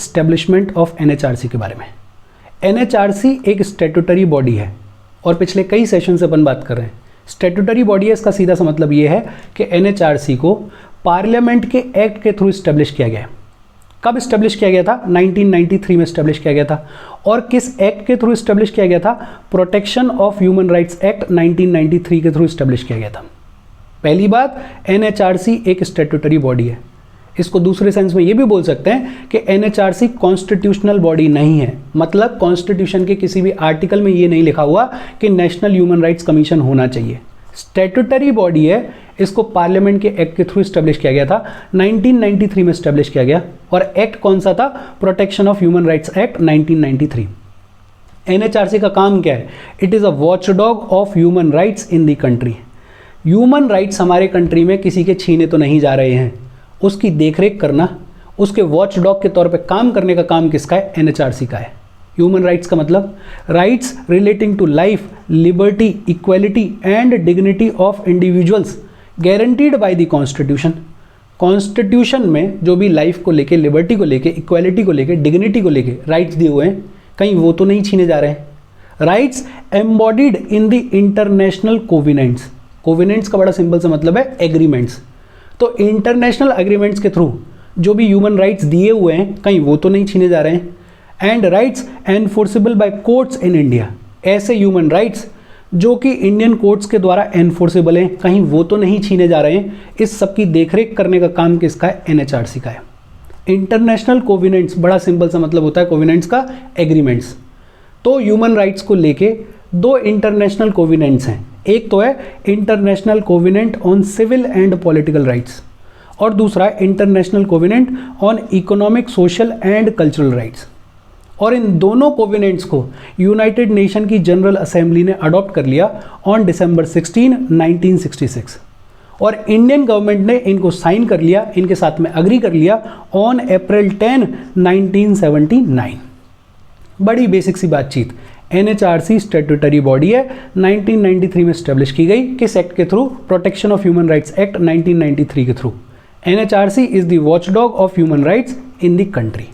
Establishment of NHRC के बारे में। एनएचआरसी एक स्टैट्यूटरी बॉडी है और पिछले कई सेशन से अपन बात कर रहे हैं। स्टैट्यूटरी बॉडी है, इसका सीधा सा मतलब ये है कि एनएचआरसी को पार्लियामेंट के एक्ट के थ्रू इस्टेब्लिश किया गया है। कब इस्टेब्लिश किया गया था? 1993 में इस्टेब्लिश किया गया था। और किस एक्ट के थ्रू इस्टेब्लिश किया गया था? Protection of human rights act 1993 के थ्रू इस्टेब्लिश किया गया था। पहली बात, एनएचआरसी एक स्टैट्यूटरी बॉडी है। इसको दूसरे सेंस में ये भी बोल सकते हैं कि एनएचआरसी कॉन्स्टिट्यूशनल बॉडी नहीं है। मतलब कॉन्स्टिट्यूशन के किसी भी आर्टिकल में ये नहीं लिखा हुआ कि नेशनल ह्यूमन राइट्स कमीशन होना चाहिए। स्टैट्यूटरी बॉडी है, इसको पार्लियामेंट के एक्ट के थ्रू इस्टेब्लिश किया गया था। 1993 में इस्टेब्लिश किया गया। और एक्ट कौन सा था? Protection of human rights act 1993। NHRC का काम क्या है? It is a watchdog of human rights in the country. Human rights हमारे कंट्री में किसी के छीने तो नहीं जा रहे हैं, उसकी देखरेख करना, उसके वॉचडॉग के तौर पे काम करने का काम किसका है? एनएचआरसी का है। ह्यूमन राइट्स का मतलब rights relating to life, liberty, equality and dignity of individuals guaranteed by the constitution. Constitution में जो भी लाइफ को लेके, लिबर्टी को लेके, इक्वलिटी को लेके, डिग्निटी को लेके राइट्स दिए हुए हैं, कहीं वो तो नहीं छीने जा रहे हैं। Rights embodied in the international covenants. Covenants का बड़ा सिंपल सा मतलब है एग्रीमेंट्स। तो इंटरनेशनल एग्रीमेंट्स के थ्रू जो भी ह्यूमन राइट्स दिए हुए हैं, कहीं वो तो नहीं छीने जा रहे हैं। And rights enforceable bye courts in India. ऐसे ह्यूमन राइट्स जो कि इंडियन कोर्ट्स के द्वारा एनफोर्सेबल हैं, कहीं वो तो नहीं छीने जा रहे हैं। इस सब की देखरेख करने का काम किसका है? एनएचआरसी का है। इंटरनेशनल कोविनेंट्स, बड़ा सिंपल सा मतलब होता है कोविनेंट्स का एग्रीमेंट्स। तो ह्यूमन राइट्स को लेके दो इंटरनेशनल कोविनेंट्स हैं। एक तो है international covenant on civil and political rights और दूसरा है international covenant on economic, social and cultural rights. और इन दोनों कोविनेंट्स को यूनाइटेड नेशन की जनरल असेंबली ने अडॉप्ट कर लिया ऑन December 16, 1966 और इंडियन गवर्नमेंट ने इनको साइन कर लिया, इनके साथ में अग्री कर लिया ऑन April 10, 1979। बड़ी बेसिक सी बातचीत। एनएचआरसी स्टैट्यूटरी बॉडी है, 1993 में स्टैब्लिश की गई। किस एक्ट के through? Protection of human rights act 1993 के थ्रू। NHRC is the watchdog of human rights in the country.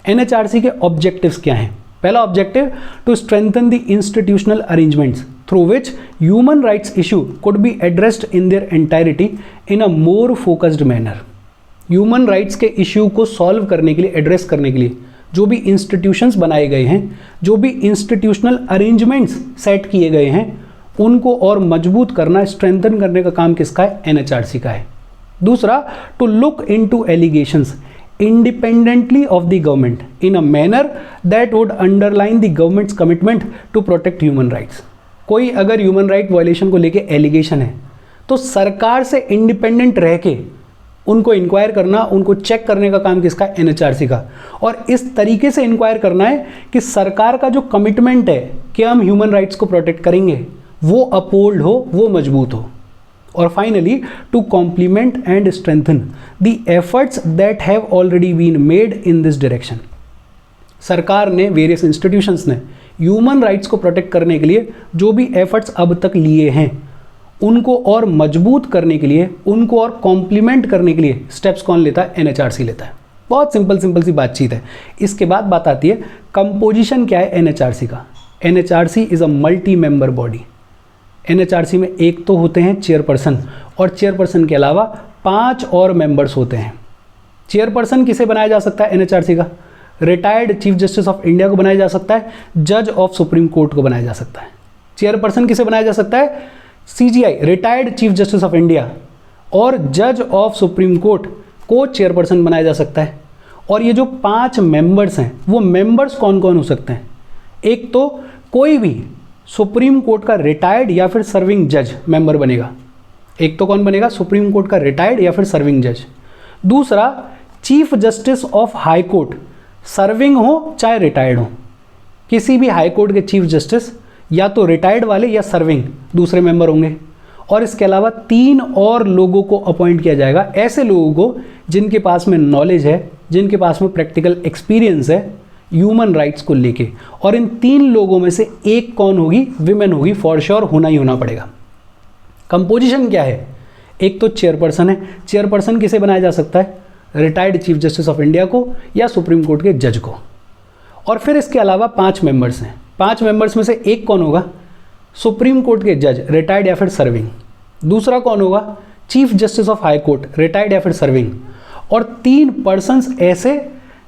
NHRC के ऑब्जेक्टिव्स क्या हैं? पहला objective, to strengthen the institutional arrangements through which human rights issue could be addressed in their entirety in a more focused manner. Human rights के issue को solve करने के लिए, address करने के लिए जो भी इंस्टीट्यूशंस बनाए गए हैं, जो भी इंस्टीट्यूशनल अरेंजमेंट्स सेट किए गए हैं, उनको और मजबूत करना, स्ट्रेंथन करने का काम किसका है? एनएचआरसी का है। दूसरा, to look into allegations independently of the government in a manner that would underline the government's commitment to protect human rights। कोई अगर ह्यूमन राइट वायलेशन को लेके एलिगेशन है तो सरकार से इंडिपेंडेंट रह के उनको इंक्वायर करना, उनको चेक करने का काम किसका? एनएचआरसी का। और इस तरीके से इंक्वायर करना है कि सरकार का जो कमिटमेंट है कि हम ह्यूमन राइट्स को प्रोटेक्ट करेंगे, वो अपहोल्ड हो, वो मजबूत हो। और finally, to complement and strengthen the efforts that have already been made in this direction. सरकार ने, वेरियस इंस्टीट्यूशंस ने ह्यूमन राइट्स को प्रोटेक्ट करने के लिए जो भी एफर्ट्स अब तक लिए हैं, उनको और मजबूत करने के लिए, उनको और कॉम्प्लीमेंट करने के लिए स्टेप्स कौन लेता है? एनएचआरसी लेता है। बहुत सिंपल सी बातचीत है। इसके बाद बात आती है कंपोजिशन क्या है एनएचआरसी का। NHRC is a multi member body. NHRC में एक तो होते हैं चेयरपर्सन और चेयरपर्सन के अलावा 5 और मेंबर्स होते हैं। चेयरपर्सन किसे बनाया जा सकता है एनएचआरसी का? Retired chief justice of India को बनाया जा सकता है, जज ऑफ सुप्रीम कोर्ट को बनाया जा सकता है। चेयरपर्सन किसे बनाया जा सकता है? CGI, retired chief justice of India, और जज ऑफ सुप्रीम कोर्ट को चेयरपर्सन बनाया जा सकता है। और ये जो 5 मेंबर्स हैं, वो मेंबर्स कौन कौन हो सकते हैं? एक तो कोई भी सुप्रीम कोर्ट का रिटायर्ड या फिर सर्विंग जज मेंबर बनेगा। एक तो कौन बनेगा? सुप्रीम कोर्ट का रिटायर्ड या फिर सर्विंग जज। दूसरा, chief justice of high court, serving हो चाहे रिटायर्ड हो। किसी भी हाई कोर्ट के चीफ जस्टिस या तो रिटायर्ड वाले या सर्विंग दूसरे मेंबर होंगे। और इसके अलावा 3 और लोगों को अपॉइंट किया जाएगा, ऐसे लोगों को जिनके पास में नॉलेज है, जिनके पास में प्रैक्टिकल एक्सपीरियंस है ह्यूमन राइट्स को लेके। और इन 3 लोगों में से एक कौन होगी? विमेन होगी, फॉर श्योर होना ही होना पड़ेगा। कंपोजिशन क्या है? एक तो चेयरपर्सन है। चेयरपर्सन किसे बनाया जा सकता है? Retired chief justice of India को या सुप्रीम कोर्ट के जज को। और फिर इसके अलावा 5 मेंबर्स हैं। 5 मेंबर्स में से एक कौन होगा? सुप्रीम कोर्ट के जज, रिटायर्ड या फिर सर्विंग। दूसरा कौन होगा? Chief justice of high court, retired या फिर सर्विंग। और 3 पर्सन्स ऐसे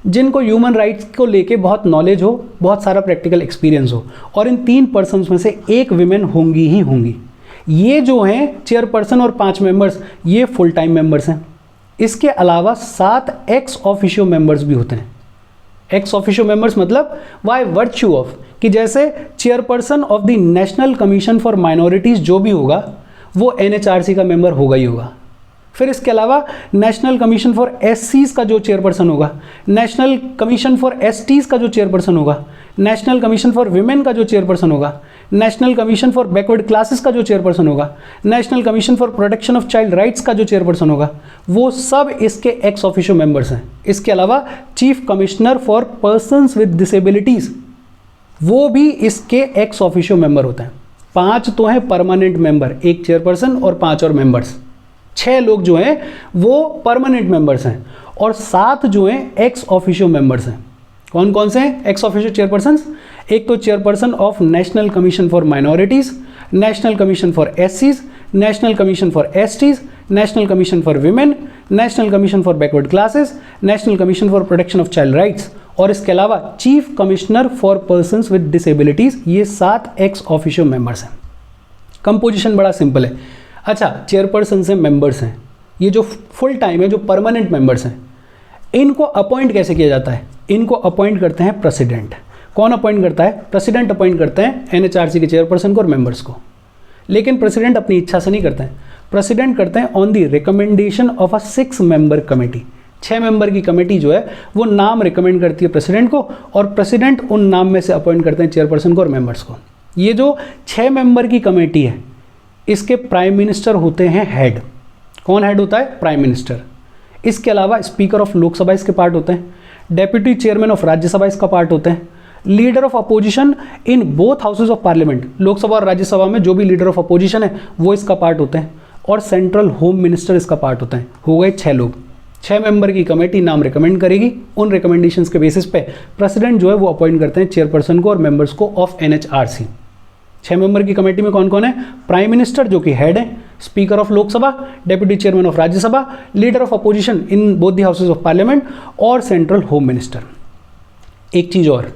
जिनको ह्यूमन राइट्स को लेके बहुत नॉलेज हो, बहुत सारा प्रैक्टिकल एक्सपीरियंस हो। और इन 3 पर्सन्स में से एक विमेन होंगी ही होंगी। ये जो हैं चेयरपर्सन और 5 मेंबर्स, ये फुल टाइम मेंबर्स हैं। इसके अलावा 7 एक्स ऑफिशियो मेंबर्स भी होते हैं। एक्स ऑफिशियो मेंबर्स मतलब बाय वर्च्यू ऑफ कि जैसे chairperson of the national commission for minorities जो भी होगा वो NHRC का मेंबर होगा ही होगा। फिर इसके अलावा नेशनल कमीशन फॉर SCs का जो चेयरपर्सन होगा, नेशनल कमीशन फॉर STs का जो चेयरपर्सन होगा, नेशनल कमीशन फॉर विमेन का जो चेयरपर्सन होगा, national commission for backward classes का जो चेयरपर्सन होगा, national commission for protection of child rights का जो चेयरपर्सन होगा, वो सब इसके एक्स ऑफिशियो मेंबर्स हैं। इसके अलावा chief commissioner for persons with disabilities वो भी इसके एक्स ऑफिशियो मेंबर होते हैं। 5 तो हैं परमानेंट मेंबर, एक चेयरपर्सन और 5 और मेंबर्स। 6 लोग जो हैं वो परमानेंट मेंबर्स हैं और 7 जो हैं एक्स ऑफिशियो मेंबर्स हैं। कौन कौन से हैं एक्स ऑफिशियो चेयरपर्सन्स? एक तो chairperson of national commission for minorities, national commission for SCs, national commission for STs, national commission for women, national commission for backward classes, national commission for protection of child rights और इसके अलावा chief commissioner for persons with disabilities. ये 7 ex officio members हैं। Composition बड़ा simple है। अच्छा, chairperson से members हैं, ये जो फुल टाइम है, जो परमानेंट मेंबर्स हैं, इनको अपॉइंट कैसे किया जाता है? इनको अपॉइंट करते हैं प्रेसिडेंट। कौन अपॉइंट करता है? प्रेसिडेंट अपॉइंट करते हैं NHRC के चेयरपर्सन को और मेंबर्स को। लेकिन प्रेसिडेंट अपनी इच्छा से नहीं करते हैं, प्रेसिडेंट करते हैं on the recommendation of a 6 member committee. 6 member की कमेटी जो है वो नाम रिकमेंड करती है प्रेसिडेंट को और प्रेसिडेंट उन नाम में से अपॉइंट करते हैं चेयरपर्सन को और मेंबर्स को। ये जो 6 मेंबर की कमेटी है इसके प्राइम मिनिस्टर होते हैं हेड। कौन हेड होता है? Prime minister. इसके अलावा स्पीकर ऑफ लोकसभा इसके पार्ट होते हैं, डेप्यूटी चेयरमैन ऑफ राज्यसभा इसका पार्ट होते हैं, leader of opposition in both houses of parliament, Lok Sabha और राज्यसभा में जो भी लीडर ऑफ अपोजिशन है वो इसका पार्ट होते हैं और सेंट्रल होम मिनिस्टर इसका पार्ट होते हैं। हो गए 6 लोग। 6 मेंबर की कमेटी नाम रिकमेंड करेगी, उन रिकमेंडेशंस के बेसिस पे प्रेसिडेंट जो है वो अपॉइंट करते हैं चेयरपर्सन को और मेंबर्स को ऑफ NHRC। 6 मेंबर की कमेटी में कौन कौन है? प्राइम मिनिस्टर जो कि हेड है, speaker of Lok Sabha, deputy chairman of Rajya Sabha, leader of opposition in both the houses of parliament और सेंट्रल होम मिनिस्टर। एक चीज़ और,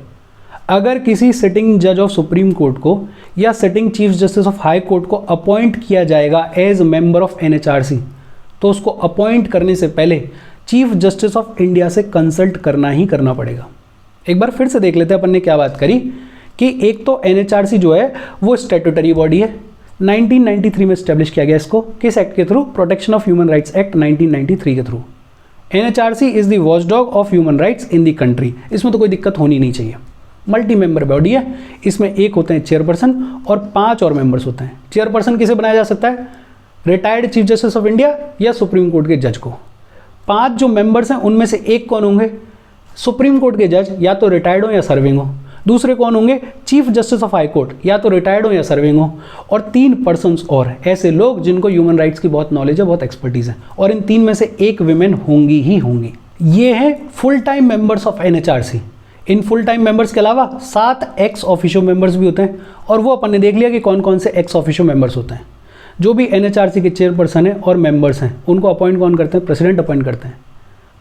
अगर किसी सिटिंग जज ऑफ सुप्रीम कोर्ट को या sitting chief justice of high court को अपॉइंट किया जाएगा एज मेंबर ऑफ NHRC तो उसको अपॉइंट करने से पहले चीफ जस्टिस ऑफ इंडिया से कंसल्ट करना ही करना पड़ेगा। एक बार फिर से देख लेते हैं अपन ने क्या बात करी कि एक तो NHRC जो है वो स्टैट्यूटरी बॉडी है, 1993 में स्टैब्लिश किया गया इसको। किस एक्ट के through? Protection of human rights act 1993 के through. NHRC is the watchdog of human rights in the country. इसमें तो कोई दिक्कत होनी नहीं चाहिए। मल्टी मेंबर बॉडी है, इसमें एक होते हैं चेयरपर्सन और 5 और मेंबर्स होते हैं। चेयरपर्सन किसे बनाया जा सकता है? Retired chief justice of India या सुप्रीम कोर्ट के जज को। 5 जो मेंबर्स हैं उनमें से एक कौन होंगे? सुप्रीम कोर्ट के जज, या तो रिटायर्ड हो या सर्विंग हो। दूसरे कौन होंगे? Chief justice of high court, या तो रिटायर्ड हो या सर्विंग हो। और 3 पर्सन्स और ऐसे लोग जिनको ह्यूमन राइट्स की बहुत नॉलेज है, बहुत एक्सपर्टीज है, और इन 3 में से एक विमेन होंगी ही होंगी। ये हैं full time members of NHRC। In full time members के अलावा 7 एक्स ऑफिशियो मेंबर्स भी होते हैं और वो अपन ने देख लिया कि कौन कौन से एक्स ऑफिशियो मेंबर्स होते हैं। जो भी NHRC के चेयरपर्सन हैं और मेंबर्स हैं उनको अपॉइंट कौन करते हैं? प्रेसिडेंट अपॉइंट करते हैं।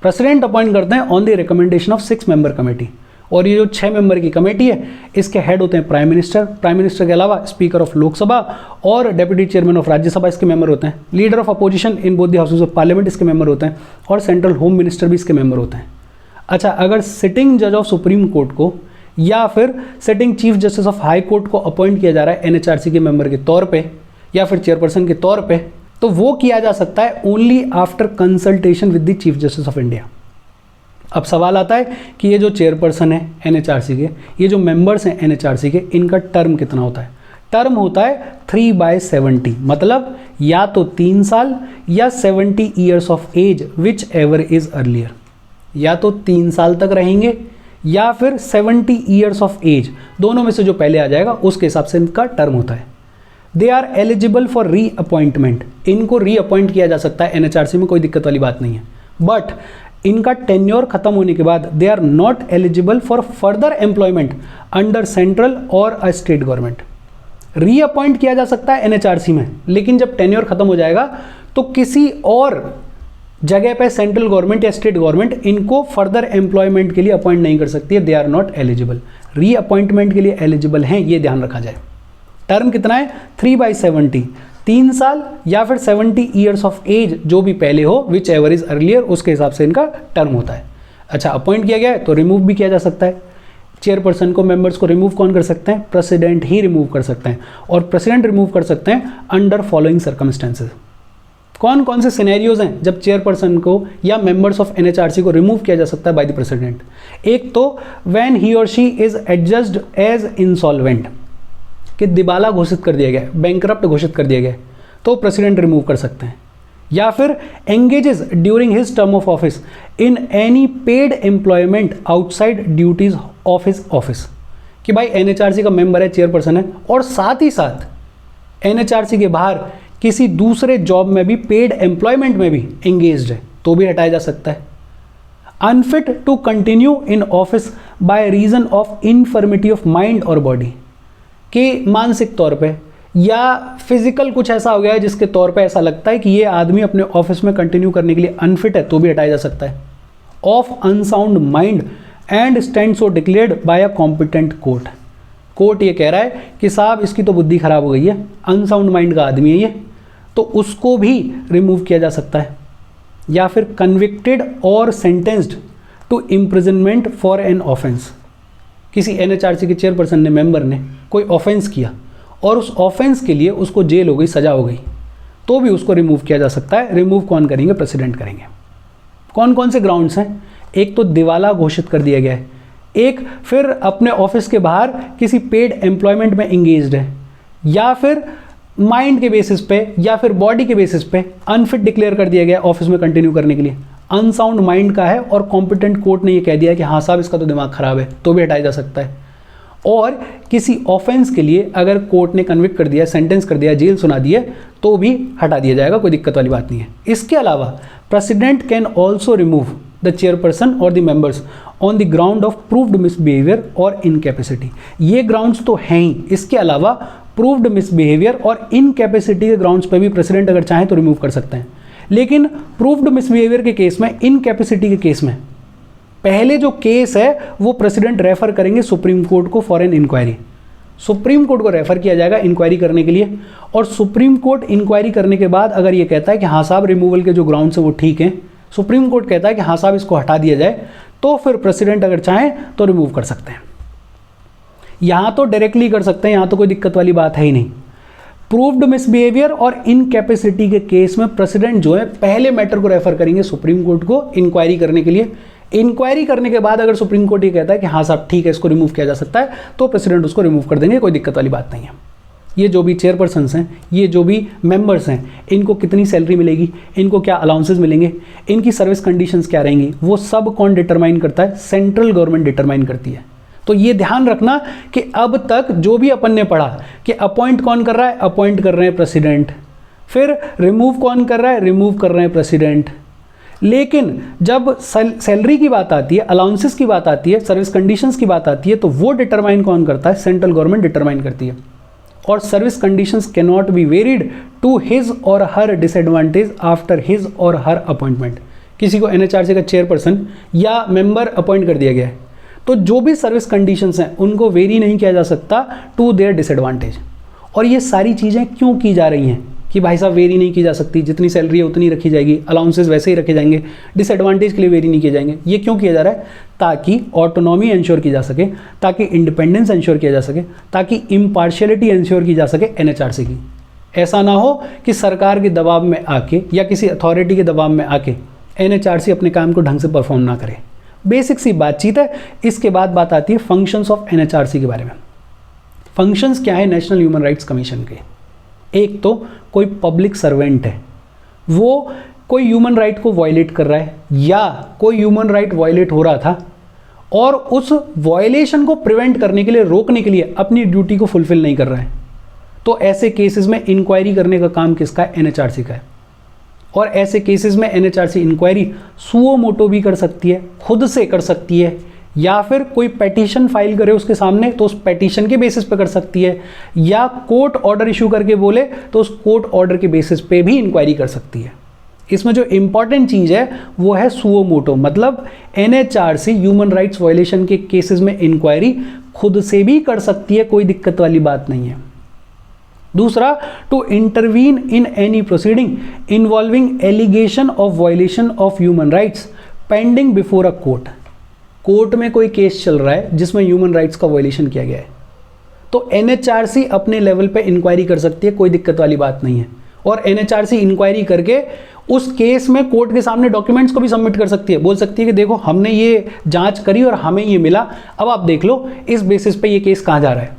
प्रेसिडेंट अपॉइंट करते हैं on the recommendation of 6 member committee. और ये जो 6 मेंबर की कमेटी है इसके हेड होते हैं प्राइम मिनिस्टर। प्राइम मिनिस्टर के अलावा स्पीकर ऑफ लोकसभा और डेप्यूटी चेयरमैन ऑफ राज्यसभा इसके मेंबर होते हैं। Leader of opposition in both the houses of parliament इसके मेंबर होते हैं और सेंट्रल होम मिनिस्टर भी इसके मेंबर होते हैं। अच्छा, अगर सिटिंग जज ऑफ सुप्रीम कोर्ट को या फिर sitting chief justice of high court को अपॉइंट किया जा रहा है NHRC के मेंबर के तौर पे या फिर चेयरपर्सन के तौर पे, तो वो किया जा सकता है only after consultation with the chief justice of India. अब सवाल आता है कि ये जो चेयरपर्सन है NHRC के, ये जो मेंबर्स हैं NHRC के, इनका टर्म कितना होता है? टर्म होता है 3/70, मतलब या तो 3 साल या 70 years of age whichever is earlier. या तो 3 साल तक रहेंगे या फिर 70 ईयर्स ऑफ एज, दोनों में से जो पहले आ जाएगा उसके हिसाब से इनका टर्म होता है। They are eligible for reappointment. इनको री अपॉइंट किया जा सकता है NHRC में, कोई दिक्कत वाली बात नहीं है। बट इनका टेन्योर खत्म होने के बाद they are not eligible for further employment under central or a state government. Reappoint किया जा सकता है एनएचआरसी में, लेकिन जब टेन्योर खत्म हो जाएगा तो किसी और जगह पे सेंट्रल गवर्नमेंट या स्टेट गवर्नमेंट इनको फर्दर एम्प्लॉयमेंट के लिए अपॉइंट नहीं कर सकती है। They are not eligible. Reappointment के लिए एलिजिबल हैं, ये ध्यान रखा जाए। टर्म कितना है? 3/70, 3 साल या फिर 70 ईयर्स ऑफ एज, जो भी पहले हो, विच एवर इज अर्लियर, उसके हिसाब से इनका टर्म होता है। अच्छा, अपॉइंट किया गया है तो रिमूव भी किया जा सकता है। चेयरपर्सन को, मेंबर्स को रिमूव कौन कर सकते हैं? प्रेसिडेंट ही रिमूव कर सकते हैं, और प्रेसिडेंट रिमूव कर सकते हैं अंडर फॉलोइंग सर्कमस्टेंसेज। कौन कौन से सिनेरियोज हैं जब चेयरपर्सन को या मेंबर्स ऑफ एनएचआरसी को रिमूव किया जा सकता है बाय द प्रेसिडेंट? एक तो व्हेन ही और शी इज एडजस्ड एज इंसॉल्वेंट, कि दिवाला घोषित कर दिया गया, बैंकरप्ट घोषित कर दिया गया, तो प्रेसिडेंट रिमूव कर सकते हैं। या फिर engages during his term of office in any paid employment outside duties of his office, कि भाई एनएचआरसी का मेंबर है, चेयरपर्सन है, और साथ ही साथ एनएचआरसी के बाहर किसी दूसरे जॉब में भी, पेड एम्प्लॉयमेंट में भी एंगेज्ड है, तो भी हटाया जा सकता है। Unfit to continue in office by reason of infirmity of mind और बॉडी, कि मानसिक तौर पे या फिजिकल कुछ ऐसा हो गया है जिसके तौर पे ऐसा लगता है कि ये आदमी अपने ऑफिस में कंटिन्यू करने के लिए अनफिट है, तो भी हटाया जा सकता है। Of unsound mind and stand so declared by a competent court, court ये कह रहा है कि साहब इसकी तो बुद्धि खराब हो गई है, अनसाउंड माइंड का आदमी है ये, तो उसको भी रिमूव किया जा सकता है। या फिर कन्विक्टेड और sentenced to imprisonment for an offence, किसी एनएचआरसी के चेयरपर्सन ने, मेंबर ने कोई ऑफेंस किया और उस ऑफेंस के लिए उसको जेल हो गई, सजा हो गई, तो भी उसको रिमूव किया जा सकता है। रिमूव कौन करेंगे? प्रेसिडेंट करेंगे। कौन कौन से ग्राउंड्स हैं? एक तो दिवाला घोषित कर दिया गया है, एक फिर अपने ऑफिस के बाहर किसी पेड एम्प्लॉयमेंट में इंगेज्ड है, या फिर माइंड के बेसिस पे या फिर बॉडी के बेसिस पे अनफिट डिक्लेयर कर दिया गया ऑफिस में कंटिन्यू करने के लिए, अनसाउंड माइंड का है और कॉम्पिटेंट कोर्ट ने ये कह दिया कि हाँ साहब इसका तो दिमाग खराब है, तो भी हटाया जा सकता है। और किसी ऑफेंस के लिए अगर कोर्ट ने कन्विक्ट कर दिया, सेंटेंस कर दिया, जेल सुना दी है, तो भी हटा दिया जाएगा, कोई दिक्कत वाली बात नहीं है। इसके अलावा president can also remove the chairperson और the members on the ground of proved misbehaviour और इनकैपेसिटी। ये ग्राउंड्स तो हैं ही, इसके अलावा प्रूव्ड मिसबिहेवियर और इनकैपेसिटी के ग्राउंड्स पे भी प्रेसिडेंट अगर चाहें तो रिमूव कर सकते हैं। लेकिन प्रूव्ड मिसबिहेवियर के केस में, इनकैपेसिटी के केस में, पहले जो केस है वो प्रेसिडेंट रेफर करेंगे सुप्रीम कोर्ट को for an inquiry. Supreme court को रेफर किया जाएगा इंक्वायरी करने के लिए, और सुप्रीम कोर्ट इंक्वायरी करने के बाद अगर ये कहता है कि हाँ साहब रिमूवल के जो ग्राउंड्स हैं वो ठीक हैं, सुप्रीम कोर्ट कहता है कि हाँ साहब इसको हटा दिया जाए, तो फिर प्रेसिडेंट अगर चाहें तो रिमूव कर सकते हैं। यहाँ तो डायरेक्टली कर सकते हैं, यहाँ तो कोई दिक्कत वाली बात है ही नहीं। प्रूव्ड मिसबिहेवियर और इनकैपेसिटी के केस में प्रेसिडेंट जो है पहले मैटर को रेफर करेंगे सुप्रीम कोर्ट को इंक्वायरी करने के लिए। इंक्वायरी करने के बाद अगर सुप्रीम कोर्ट ये कहता है कि हाँ साहब ठीक है इसको रिमूव किया जा सकता है, तो प्रेसिडेंट उसको रिमूव कर देंगे, कोई दिक्कत वाली बात नहीं है। ये जो भी चेयरपर्सन्स हैं, ये जो भी मेंबर्स हैं, इनको कितनी सैलरी मिलेगी, इनको क्या अलाउंसेस मिलेंगे, इनकी सर्विस कंडीशंस क्या रहेंगी, वो सब कौन डिटरमाइन करता है? सेंट्रल गवर्नमेंट डिटरमाइन करती है। तो ये ध्यान रखना कि अब तक जो भी अपन ने पढ़ा कि अपॉइंट कौन कर रहा है? अपॉइंट कर रहे हैं प्रेसिडेंट। फिर रिमूव कौन कर रहा है? रिमूव कर रहे हैं प्रेसिडेंट। लेकिन जब सैलरी की बात आती है, अलाउंसेस की बात आती है, सर्विस कंडीशंस की बात आती है, तो वो डिटरमाइन कौन करता है? सेंट्रल गवर्नमेंट डिटरमाइन करती है। और service conditions can not be varied to his or her disadvantage after his or her appointment. किसी को एनएचआरसी का चेयरपर्सन या मेंबर अपॉइंट कर दिया गया है, तो जो भी सर्विस कंडीशंस हैं उनको वेरी नहीं किया जा सकता टू देयर डिसएडवांटेज। और ये सारी चीज़ें क्यों की जा रही हैं कि भाई साहब वेरी नहीं की जा सकती, जितनी सैलरी है उतनी रखी जाएगी, अलाउंसेस वैसे ही रखे जाएंगे, डिसएडवांटेज के लिए वेरी नहीं किए जाएंगे। ये क्यों किया जा रहा है? ताकि ऑटोनॉमी इंश्योर की जा सके, ताकि इंडिपेंडेंस इंश्योर किया जा सके, ताकि इम्पार्शियलिटी इंश्योर की जा सके एनएचआरसी की। ऐसा ना हो कि सरकार के दबाव में आके या किसी अथॉरिटी के दबाव में आके एनएचआरसी अपने काम को ढंग से परफॉर्म ना करे। बेसिक सी बातचीत है। इसके बाद बात आती है फंक्शंस ऑफ एनएचआरसी के बारे में। फंक्शंस क्या है नेशनल ह्यूमन राइट्स कमीशन के? एक तो कोई पब्लिक सर्वेंट है, वो कोई ह्यूमन राइट को वायलेट कर रहा है या कोई ह्यूमन राइट वायलेट हो रहा था और उस वायलेशन को प्रिवेंट करने के लिए, रोकने के लिए अपनी ड्यूटी को फुलफिल नहीं कर रहा है, तो ऐसे केसेस में इंक्वायरी करने का काम किसका है? एनएचआरसी का है। और ऐसे केसेस में एनएचआरसी इंक्वायरी सुओ मोटो भी कर सकती है, खुद से कर सकती है, या फिर कोई पेटिशन फाइल करे उसके सामने तो उस पेटिशन के बेसिस पे कर सकती है, या कोर्ट ऑर्डर इशू करके बोले तो उस कोर्ट ऑर्डर के बेसिस पे भी इंक्वायरी कर सकती है। इसमें जो इंपॉर्टेंट चीज़ है वो है सुओ मोटो, मतलब एनएचआरसी ह्यूमन राइट्स वायलेशन के केसेस में इंक्वायरी खुद से भी कर सकती है, कोई दिक्कत वाली बात नहीं है। दूसरा, to intervene in any proceeding involving allegation of violation of human rights pending before a court. Court में कोई केस चल रहा है जिसमें ह्यूमन राइट्स का वायलेशन किया गया है, तो एनएचआरसी अपने लेवल पे इंक्वायरी कर सकती है, कोई दिक्कत वाली बात नहीं है। और एनएचआरसी इंक्वायरी करके उस केस में कोर्ट के सामने डॉक्यूमेंट्स को भी सबमिट कर सकती है, बोल सकती है कि देखो हमने ये जांच करी और हमें ये मिला, अब आप देख लो इस बेसिस पे ये केस कहाँ जा रहा है।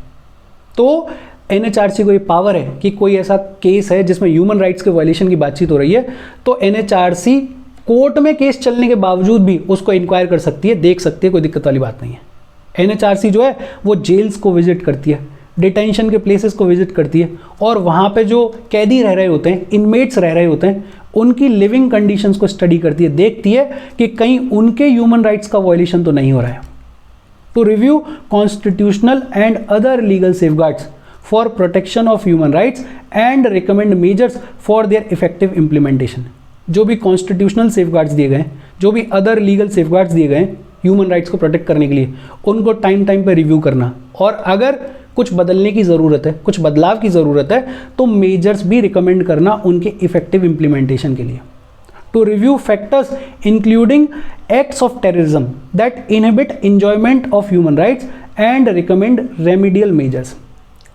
तो एनएचआरसी को ये पावर है कि कोई ऐसा केस है जिसमें ह्यूमन राइट्स के वायलेशन की बातचीत हो रही है, तो एनएचआरसी कोर्ट में केस चलने के बावजूद भी उसको इंक्वायर कर सकती है, देख सकती है, कोई दिक्कत वाली बात नहीं है। एनएचआरसी जो है वो जेल्स को विजिट करती है, डिटेंशन के प्लेसेस को विजिट करती है, और वहाँ पे जो कैदी रह रहे होते हैं, इनमेट्स रह रहे होते हैं, उनकी लिविंग कंडीशंस को स्टडी करती है, देखती है कि कहीं उनके ह्यूमन राइट्स का वायलेशन तो नहीं हो रहा है। To review constitutional and other legal safeguards for protection of human rights and recommend measures for their effective implementation. जो भी कॉन्स्टिट्यूशनल सेफगार्ड्स दिए गए, जो भी अदर लीगल सेफगार्ड्स दिए गए ह्यूमन राइट्स को प्रोटेक्ट करने के लिए, उनको टाइम टाइम पे रिव्यू करना, और अगर कुछ बदलने की ज़रूरत है, कुछ बदलाव की ज़रूरत है, तो मेजर्स भी रिकमेंड करना उनके इफेक्टिव इम्प्लीमेंटेशन के लिए। To review factors including acts of terrorism that inhibit enjoyment of human rights and recommend remedial measures.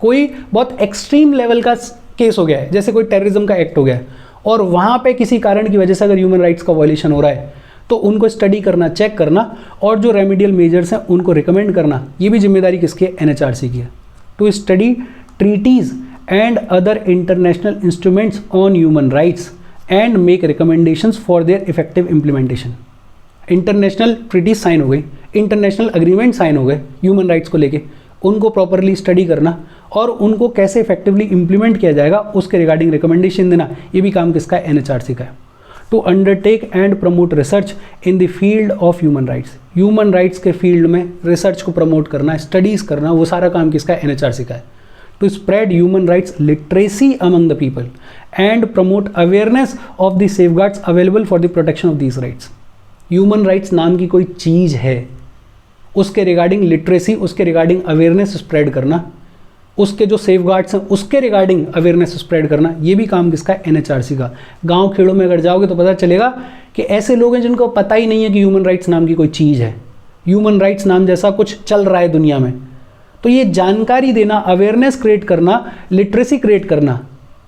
कोई बहुत एक्सट्रीम लेवल का केस हो गया है, जैसे कोई टेररिज्म का एक्ट हो गया है, और वहाँ पे किसी कारण की वजह से अगर ह्यूमन राइट्स का वायलेशन हो रहा है, तो उनको स्टडी करना, चेक करना, और जो रेमिडियल मेजर्स हैं उनको रिकमेंड करना, ये भी जिम्मेदारी किसकी है? एनएचआरसी की है। To study treaties and other international instruments on human rights and make recommendations for their effective implementation. International treaties sign हो गई, इंटरनेशनल अग्रीमेंट साइन हो गए ह्यूमन राइट्स को लेके, उनको प्रॉपरली स्टडी करना और उनको कैसे इफेक्टिवली इंप्लीमेंट किया जाएगा उसके रिगार्डिंग रिकमेंडेशन देना, ये भी काम किसका है? एनएचआरसी का है। To undertake and promote research in the field of human rights. Human rights के फील्ड में रिसर्च को प्रमोट करना, स्टडीज़ करना, वो सारा काम किसका है? एनएचआरसी का है। To spread human rights literacy among the people and promote awareness of the safeguards available for the protection of these rights. Human rights नाम की कोई चीज़ है, उसके रिगार्डिंग लिटरेसी, उसके रिगार्डिंग अवेयरनेस स्प्रेड करना, उसके जो सेफगार्ड्स हैं उसके रिगार्डिंग अवेयरनेस स्प्रेड करना, ये भी काम किसका है? एनएचआरसी का। गांव खेड़ों में अगर जाओगे तो पता चलेगा कि ऐसे लोग हैं जिनको पता ही नहीं है कि ह्यूमन राइट्स नाम की कोई चीज़ है, ह्यूमन राइट्स नाम जैसा कुछ चल रहा है दुनिया में। तो ये जानकारी देना, अवेयरनेस क्रिएट करना, लिटरेसी क्रिएट करना,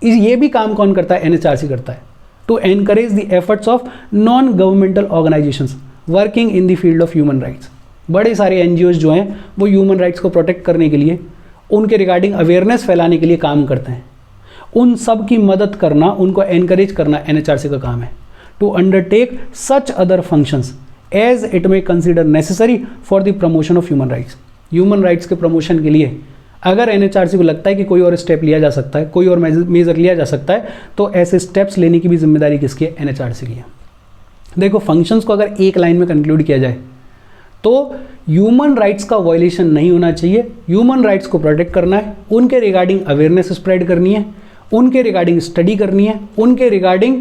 ये भी काम कौन करता है? एनएचआरसी करता है। To encourage the efforts of non governmental organisations working in the field of human rights. बड़े सारे एनजीओज जो हैं वो ह्यूमन राइट्स को प्रोटेक्ट करने के लिए, उनके रिगार्डिंग अवेयरनेस फैलाने के लिए काम करते हैं, उन सब की मदद करना, उनको एनकरेज करना एनएचआरसी का काम है। To undertake such other functions as it may consider necessary for the promotion of human rights. Human rights के प्रमोशन के लिए अगर एनएचआरसी को लगता है कि कोई और स्टेप लिया जा सकता है, कोई और मेजर लिया जा सकता है, तो ऐसे स्टेप्स लेने की भी जिम्मेदारी किसकी है? एनएचआरसी की है। देखो, फंक्शंस को अगर एक लाइन में कंक्लूड किया जाए तो ह्यूमन राइट्स का वायलेशन नहीं होना चाहिए, ह्यूमन राइट्स को प्रोटेक्ट करना है, उनके रिगार्डिंग अवेयरनेस स्प्रेड करनी है, उनके रिगार्डिंग स्टडी करनी है, उनके रिगार्डिंग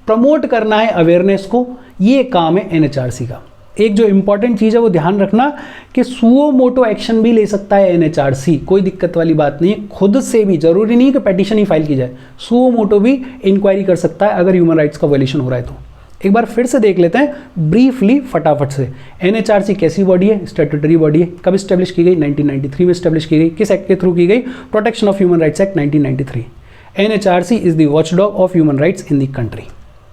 प्रमोट करना है अवेयरनेस को, ये काम है एनएचआरसी का। एक जो इंपॉर्टेंट चीज़ है वो ध्यान रखना कि सुओ मोटो एक्शन भी ले सकता है एनएचआरसी, कोई दिक्कत वाली बात नहीं है। खुद से भी, जरूरी नहीं कि पेटिशन ही फाइल की जाए, सुओ मोटो भी इंक्वायरी कर सकता है अगर ह्यूमन राइट्स का वायलेशन हो रहा है तो। एक बार फिर से देख लेते हैं ब्रीफली, फटाफट से। एनएचआरसी कैसी बॉडी है? स्टैट्यूटरी बॉडी है। कब स्टैब्लिश की गई? 1993 में स्टैब्लिश की गई। किस एक्ट के थ्रू की गई? Protection of human rights act 1993। NHRC is the watchdog of human rights in the country.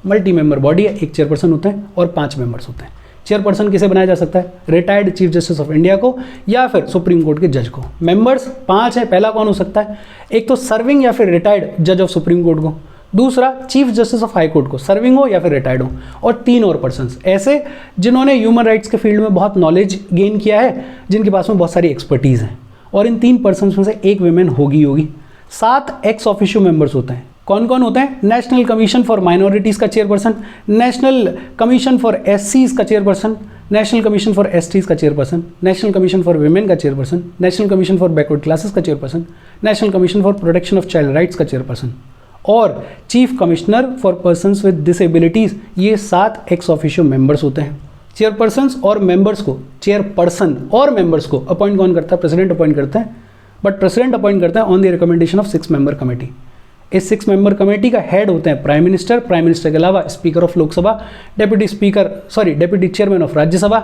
Multi member body है, एक चेयरपर्सन होते हैं और 5 मेंबर्स होते हैं। चेयरपर्सन किसे बनाया जा सकता है? Retired chief justice of India को या फिर सुप्रीम कोर्ट के जज को। मेंबर्स 5 है। पहला कौन हो सकता है? एक तो सर्विंग या फिर रिटायर्ड जज ऑफ सुप्रीम कोर्ट को, दूसरा chief justice of high court को, सर्विंग हो या फिर रिटायर्ड हो, और 3 और पर्सन्स ऐसे जिन्होंने ह्यूमन राइट्स के फील्ड में बहुत नॉलेज गेन किया है, जिनके पास में बहुत सारी एक्सपर्टीज़ है, और इन 3 पर्सन्स में से एक विमेन होगी। 7 एक्स ऑफिशियो मेंबर्स होते हैं। कौन कौन होते हैं? नेशनल कमीशन फॉर माइनॉरिटीज़ का चेयरपर्सन, नेशनल कमीशन फॉर एससीज का chairperson, national commission for STs का chairperson, national commission for women का chairperson, national commission for backward classes का chairperson, national commission for protection of child rights का chairperson और chief commissioner for persons with disabilities. ये 7 ex officio members होते हैं। Chairpersons और members को, chairperson और मेंबर्स को अपॉइंट कौन करता है? प्रेसिडेंट अपॉइंट करते हैं, बट प्रेसिडेंट अपॉइंट करता है on the recommendation of 6 member committee. इस 6 मेंबर कमेटी का हेड होते हैं प्राइम मिनिस्टर, प्राइम मिनिस्टर के अलावा speaker of Lok Sabha, deputy chairman of Rajya Sabha,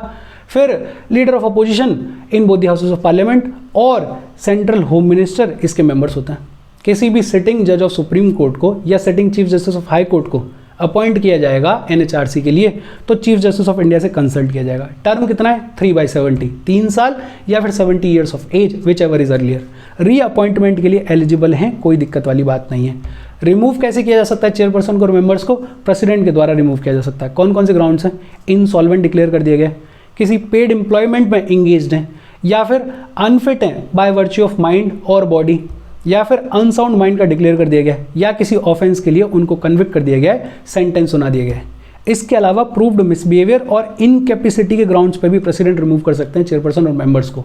फिर leader of opposition in both the houses of parliament और सेंट्रल होम मिनिस्टर इसके मेंबर्स होते हैं। किसी भी सिटिंग जज ऑफ सुप्रीम कोर्ट को या sitting chief justice of high court को अपॉइंट किया जाएगा एनएचआरसी के लिए तो चीफ जस्टिस ऑफ इंडिया से कंसल्ट किया जाएगा। टर्म कितना है? 3/70, 3 साल या फिर 70 years of age, whichever is earlier. Reappointment के लिए एलिजिबल हैं, कोई दिक्कत वाली बात नहीं है। रिमूव कैसे किया जा सकता है चेयरपर्सन को और मेंबर्स को? प्रेसिडेंट के द्वारा रिमूव किया जा सकता है। कौन कौन से ग्राउंड्स हैं? इनसॉल्वेंट डिक्लेयर कर दिया गया, किसी पेड एम्प्लॉयमेंट में इंगेज्ड हैं, या फिर अनफिट हैं बाय वर्च्यू ऑफ माइंड और बॉडी, या फिर अनसाउंड माइंड का डिक्लेयर कर दिया गया है, या किसी ऑफेंस के लिए उनको कन्विक्ट कर दिया गया है, सेंटेंस सुना दिया गया है। इसके अलावा प्रूव्ड मिसबिहेवियर और इनकैपेसिटी के ग्राउंड्स पे भी प्रेसिडेंट रिमूव कर सकते हैं चेयरपर्सन और मेंबर्स को।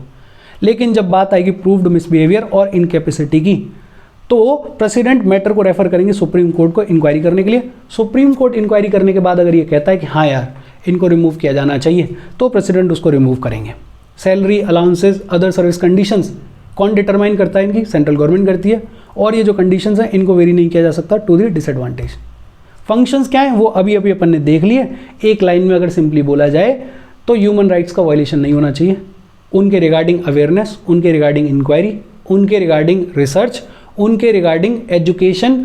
लेकिन जब बात आएगी प्रूव्ड मिसबिहेवियर और इनकैपेसिटी की तो प्रेसिडेंट मैटर को रेफर करेंगे सुप्रीम कोर्ट को इंक्वायरी करने के लिए। सुप्रीम कोर्ट इंक्वायरी करने के बाद अगर ये कहता है कि हाँ यार इनको रिमूव किया जाना चाहिए तो प्रेसिडेंट उसको रिमूव करेंगे। Salary, allowances, other service conditions कौन डिटरमाइन करता है? इनकी सेंट्रल गवर्नमेंट करती है और ये जो कंडीशंस हैं इनको वेरी नहीं किया जा सकता टू द डिसएडवांटेज। फंक्शंस क्या हैं वो अभी अपन ने देख लिए। एक लाइन में अगर सिंपली बोला जाए तो ह्यूमन राइट्स का वायलेशन नहीं होना चाहिए, उनके रिगार्डिंग अवेयरनेस, उनके रिगार्डिंग इंक्वायरी, उनके रिगार्डिंग रिसर्च, उनके रिगार्डिंग एजुकेशन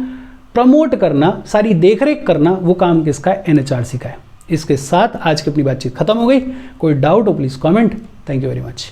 प्रमोट करना, सारी देखरेख करना, वो काम किसका है? एनएचआरसी का है। इसके साथ आज की अपनी बातचीत खत्म हो गई। कोई डाउट हो please comment. Thank you very much.